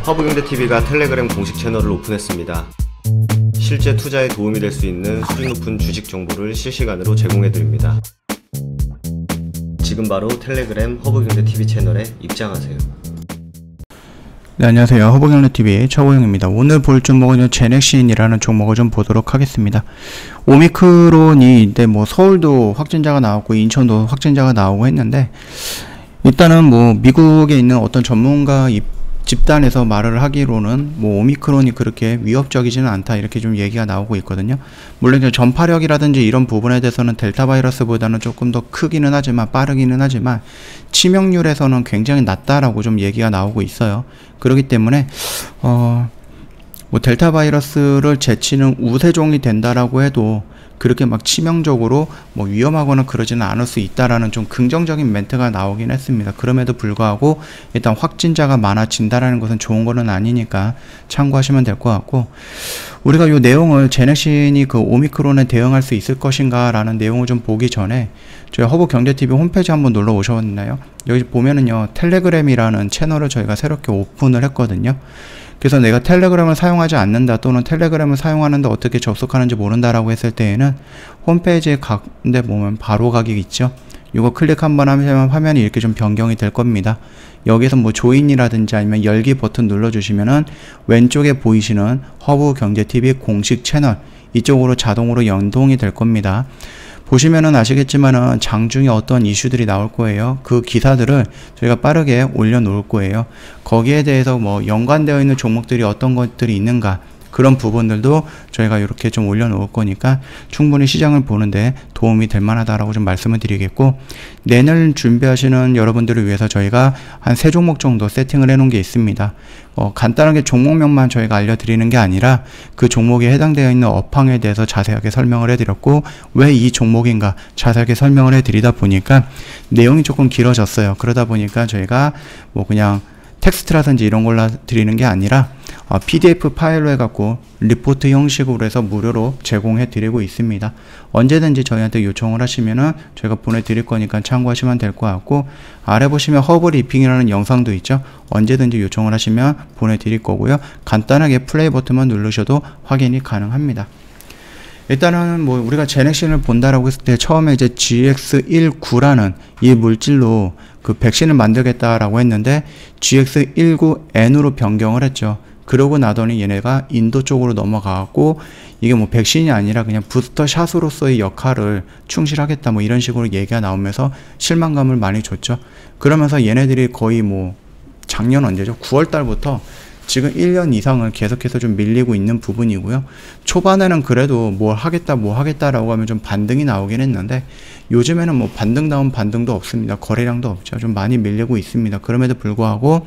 허브경제TV가 텔레그램 공식 채널을 오픈했습니다. 실제 투자에 도움이 될 수 있는 수준 높은 주식 정보를 실시간으로 제공해드립니다. 지금 바로 텔레그램 허브경제TV 채널에 입장하세요. 네, 안녕하세요. 허브경제TV의 최호영입니다. 오늘 볼 종목은 제넥신이라는 종목을 좀 보도록 하겠습니다. 오미크론이 뭐 서울도 확진자가 나왔고 인천도 확진자가 나오고 했는데, 일단은 미국에 있는 어떤 전문가 집단에서 말을 하기로는 오미크론이 그렇게 위협적이지는 않다, 이렇게 좀 얘기가 나오고 있거든요. 물론 전파력이라든지 이런 부분에 대해서는 델타 바이러스보다는 조금 더 크기는 하지만, 빠르기는 하지만 치명률에서는 굉장히 낮다라고 좀 얘기가 나오고 있어요. 그렇기 때문에 델타 바이러스를 제치는 우세종이 된다라고 해도 그렇게 막 치명적으로 위험하거나 그러지는 않을 수 있다라는 좀 긍정적인 멘트가 나오긴 했습니다. 그럼에도 불구하고 일단 확진자가 많아진다라는 것은 좋은 거는 아니니까 참고하시면 될 것 같고, 우리가 이 내용을 제넥신이 그 오미크론에 대응할 수 있을 것인가 라는 내용을 좀 보기 전에 저희 허브경제TV 홈페이지 한번 놀러 오셨나요? 여기 보면은요, 텔레그램이라는 채널을 저희가 새롭게 오픈을 했거든요. 그래서 내가 텔레그램을 사용하지 않는다, 또는 텔레그램을 사용하는데 어떻게 접속하는지 모른다라고 했을 때에는 홈페이지에 가운데 보면 바로 가기 있죠. 이거 클릭 한번 하면 화면이 이렇게 좀 변경이 될 겁니다. 여기서 조인이라든지 아니면 열기 버튼 눌러주시면은 왼쪽에 보이시는 허브경제TV 공식 채널, 이쪽으로 자동으로 연동이 될 겁니다. 보시면은 아시겠지만은 장중에 어떤 이슈들이 나올 거예요. 그 기사들을 저희가 빠르게 올려놓을 거예요. 거기에 대해서 연관되어 있는 종목들이 어떤 것들이 있는가, 그런 부분들도 저희가 이렇게 좀 올려놓을 거니까 충분히 시장을 보는데 도움이 될 만하다라고 좀 말씀을 드리겠고, 내년 준비하시는 여러분들을 위해서 저희가 한 3종목 정도 세팅을 해놓은 게 있습니다. 간단하게 종목명만 저희가 알려드리는 게 아니라 그 종목에 해당되어 있는 업황에 대해서 자세하게 설명을 해드렸고, 왜 이 종목인가 자세하게 설명을 해드리다 보니까 내용이 조금 길어졌어요. 그러다 보니까 저희가 그냥 텍스트라든지 이런 걸로 드리는 게 아니라 PDF 파일로 해갖고 리포트 형식으로 해서 무료로 제공해 드리고 있습니다. 언제든지 저희한테 요청을 하시면은 저희가 보내드릴 거니까 참고하시면 될 것 같고, 아래 보시면 허브 리핑이라는 영상도 있죠. 언제든지 요청을 하시면 보내드릴 거고요. 간단하게 플레이 버튼만 누르셔도 확인이 가능합니다. 일단은 우리가 제넥신을 본다라고 했을 때 처음에 이제 GX19라는 이 물질로 그 백신을 만들겠다라고 했는데 GX19N으로 변경을 했죠. 그러고 나더니 얘네가 인도 쪽으로 넘어가고, 이게 백신이 아니라 그냥 부스터 샷으로서의 역할을 충실하겠다, 이런 식으로 얘기가 나오면서 실망감을 많이 줬죠. 그러면서 얘네들이 거의 작년 언제죠? 9월 달부터 지금 1년 이상을 계속해서 좀 밀리고 있는 부분이고요. 초반에는 그래도 뭘 하겠다라고 하면 좀 반등이 나오긴 했는데, 요즘에는 반등다운 반등도 없습니다. 거래량도 없죠. 좀 많이 밀리고 있습니다. 그럼에도 불구하고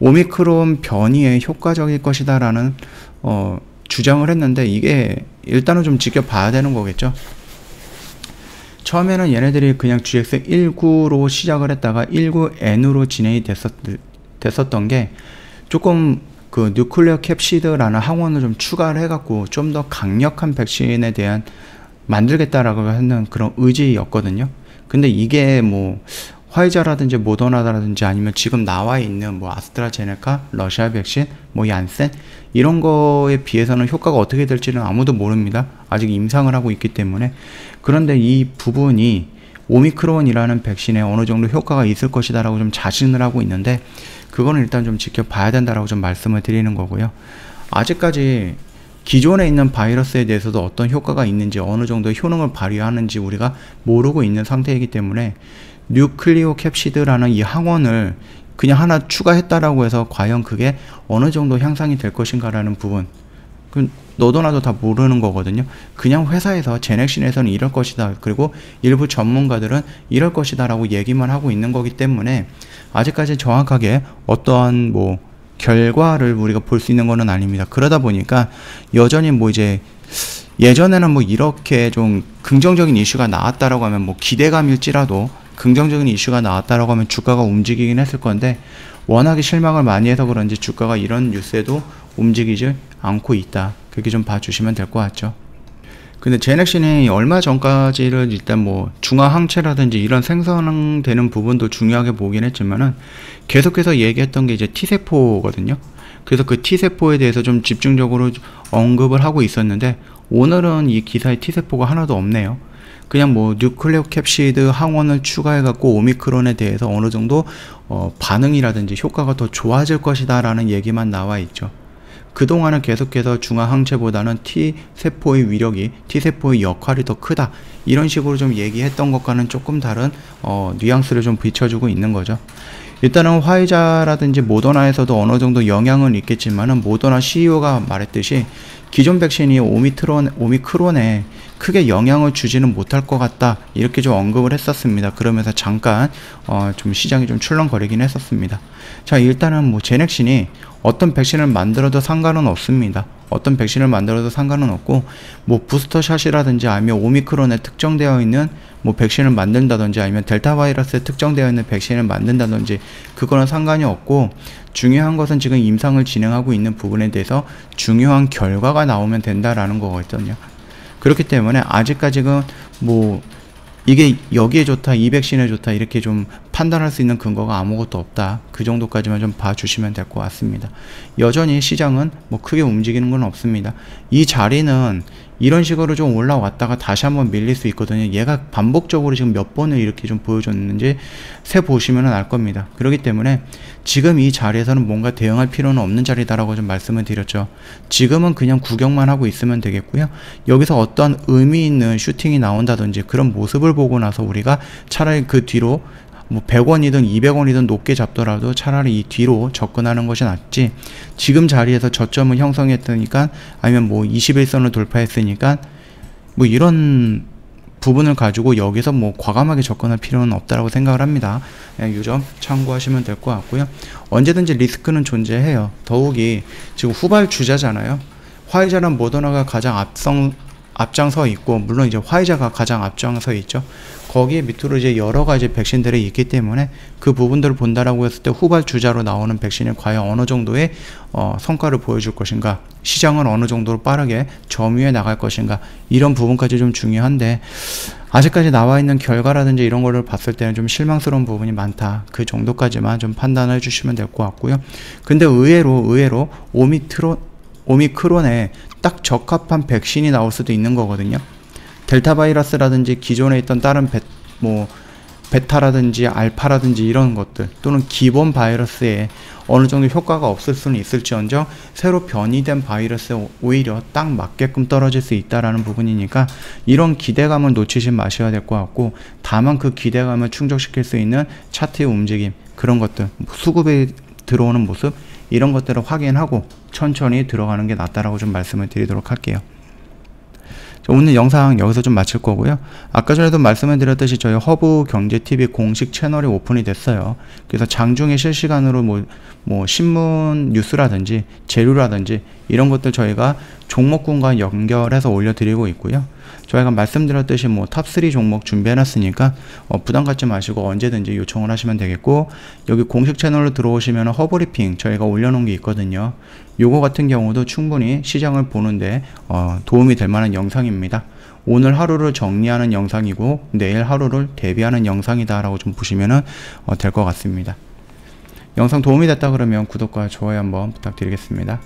오미크론 변이에 효과적일 것이다 라는 주장을 했는데, 이게 일단은 좀 지켜봐야 되는 거겠죠. 처음에는 얘네들이 그냥 GX19로 시작을 했다가 19N으로 진행이 됐었던 게, 조금 그 뉴클리어 캡시드라는 항원을 좀 추가를 해갖고 좀 더 강력한 백신에 대한 만들겠다라고 하는 그런 의지였거든요. 근데 이게 화이자라든지 모더나라든지 아니면 지금 나와 있는 아스트라제네카, 러시아 백신, 얀센 이런 거에 비해서는 효과가 어떻게 될지는 아무도 모릅니다. 아직 임상을 하고 있기 때문에. 그런데 이 부분이 오미크론이라는 백신에 어느 정도 효과가 있을 것이다 라고 좀 자신을 하고 있는데, 그거는 일단 좀 지켜봐야 된다라고 좀 말씀을 드리는 거고요. 아직까지 기존에 있는 바이러스에 대해서도 어떤 효과가 있는지, 어느 정도의 효능을 발휘하는지 우리가 모르고 있는 상태이기 때문에 뉴클리오 캡시드라는 이 항원을 그냥 하나 추가했다라고 해서 과연 그게 어느 정도 향상이 될 것인가라는 부분, 너도 나도 다 모르는 거거든요. 그냥 회사에서 제넥신에서는 이럴 것이다, 그리고 일부 전문가들은 이럴 것이다 라고 얘기만 하고 있는 거기 때문에 아직까지 정확하게 어떠한 결과를 우리가 볼 수 있는 거는 아닙니다. 그러다 보니까 여전히 예전에는 이렇게 좀 긍정적인 이슈가 나왔다라고 하면 기대감일지라도 긍정적인 이슈가 나왔다라고 하면 주가가 움직이긴 했을 건데, 워낙에 실망을 많이 해서 그런지 주가가 이런 뉴스에도 움직이지 않고 있다. 그렇게 좀 봐주시면 될 것 같죠. 근데 제넥신이 얼마 전까지를 일단 중화항체라든지 이런 생성되는 부분도 중요하게 보긴 했지만은 계속해서 얘기했던 게 이제 T세포거든요. 그래서 그 T세포에 대해서 좀 집중적으로 언급을 하고 있었는데 오늘은 이 기사에 T세포가 하나도 없네요. 그냥 뭐 뉴클레오 캡시드 항원을 추가해 갖고 오미크론에 대해서 어느 정도 반응이라든지 효과가 더 좋아질 것이다 라는 얘기만 나와 있죠. 그동안은 계속해서 중화항체보다는 T세포의 위력이, T세포의 역할이 더 크다 이런 식으로 좀 얘기했던 것과는 조금 다른 뉘앙스를 좀 비춰주고 있는 거죠. 일단은 화이자라든지 모더나에서도 어느 정도 영향은 있겠지만은 모더나 CEO가 말했듯이 기존 백신이 오미크론에 크게 영향을 주지는 못할 것 같다 이렇게 좀 언급을 했었습니다. 그러면서 잠깐 좀 시장이 좀 출렁거리긴 했었습니다. 자, 일단은 뭐 제넥신이 어떤 백신을 만들어도 상관은 없습니다. 어떤 백신을 만들어도 상관은 없고 뭐 부스터샷이라든지 아니면 오미크론에 특정되어 있는 뭐 백신을 만든다든지 아니면 델타 바이러스에 특정되어 있는 백신을 만든다든지 그거는 상관이 없고 중요한 것은 지금 임상을 진행하고 있는 부분에 대해서 중요한 결과가 나오면 된다라는 거거든요. 그렇기 때문에 아직까지는 뭐 이게 여기에 좋다, 이 백신에 좋다 이렇게 좀 판단할 수 있는 근거가 아무것도 없다. 그 정도까지만 좀 봐주시면 될 것 같습니다. 여전히 시장은 뭐 크게 움직이는 건 없습니다. 이 자리는 이런 식으로 좀 올라왔다가 다시 한번 밀릴 수 있거든요. 얘가 반복적으로 지금 몇 번을 이렇게 좀 보여줬는지 세 보시면 알 겁니다. 그렇기 때문에 지금 이 자리에서는 뭔가 대응할 필요는 없는 자리다라고 좀 말씀을 드렸죠. 지금은 그냥 구경만 하고 있으면 되겠고요. 여기서 어떤 의미 있는 슈팅이 나온다든지 그런 모습을 보고 나서 우리가 차라리 그 뒤로 뭐 100원이든 200원이든 높게 잡더라도 차라리 이 뒤로 접근하는 것이 낫지, 지금 자리에서 저점을 형성했으니까 아니면 뭐 21선을 돌파했으니까 뭐 이런 부분을 가지고 여기서 뭐 과감하게 접근할 필요는 없다라고 생각을 합니다. 이 점 참고하시면 될 것 같고요. 언제든지 리스크는 존재해요. 더욱이 지금 후발 주자잖아요. 화이자랑 모더나가 가장 앞장서 있고, 물론 이제 화이자가 가장 앞장서 있죠. 거기에 밑으로 이제 여러 가지 백신들이 있기 때문에 그 부분들을 본다라고 했을 때 후발 주자로 나오는 백신이 과연 어느 정도의 성과를 보여줄 것인가, 시장은 어느 정도로 빠르게 점유해 나갈 것인가, 이런 부분까지 좀 중요한데 아직까지 나와 있는 결과라든지 이런 거를 봤을 때는 좀 실망스러운 부분이 많다. 그 정도까지만 좀 판단해 주시면 될 것 같고요. 근데 의외로 오미크론에 딱 적합한 백신이 나올 수도 있는 거거든요. 델타 바이러스라든지 기존에 있던 다른 베타라든지 알파라든지 이런 것들, 또는 기본 바이러스에 어느 정도 효과가 없을 수는 있을지언정 새로 변이된 바이러스에 오히려 딱 맞게끔 떨어질 수 있다라는 부분이니까 이런 기대감을 놓치지 마셔야 될 것 같고, 다만 그 기대감을 충족시킬 수 있는 차트의 움직임, 그런 것들, 수급에 들어오는 모습, 이런 것들을 확인하고 천천히 들어가는 게 낫다라고 좀 말씀을 드리도록 할게요. 오늘 영상 여기서 좀 마칠 거고요. 아까 전에도 말씀을 드렸듯이 저희 허브경제TV 공식 채널이 오픈이 됐어요. 그래서 장중에 실시간으로 뭐 신문 뉴스라든지 재료라든지 이런 것들 저희가 종목군과 연결해서 올려드리고 있고요. 저희가 말씀드렸듯이 뭐 탑3 종목 준비해놨으니까 부담 갖지 마시고 언제든지 요청을 하시면 되겠고, 여기 공식 채널로 들어오시면 허브리핑 저희가 올려놓은 게 있거든요. 요거 같은 경우도 충분히 시장을 보는데 도움이 될 만한 영상입니다. 오늘 하루를 정리하는 영상이고 내일 하루를 대비하는 영상이다 라고 좀 보시면 될 것 같습니다. 영상 도움이 됐다 그러면 구독과 좋아요 한번 부탁드리겠습니다.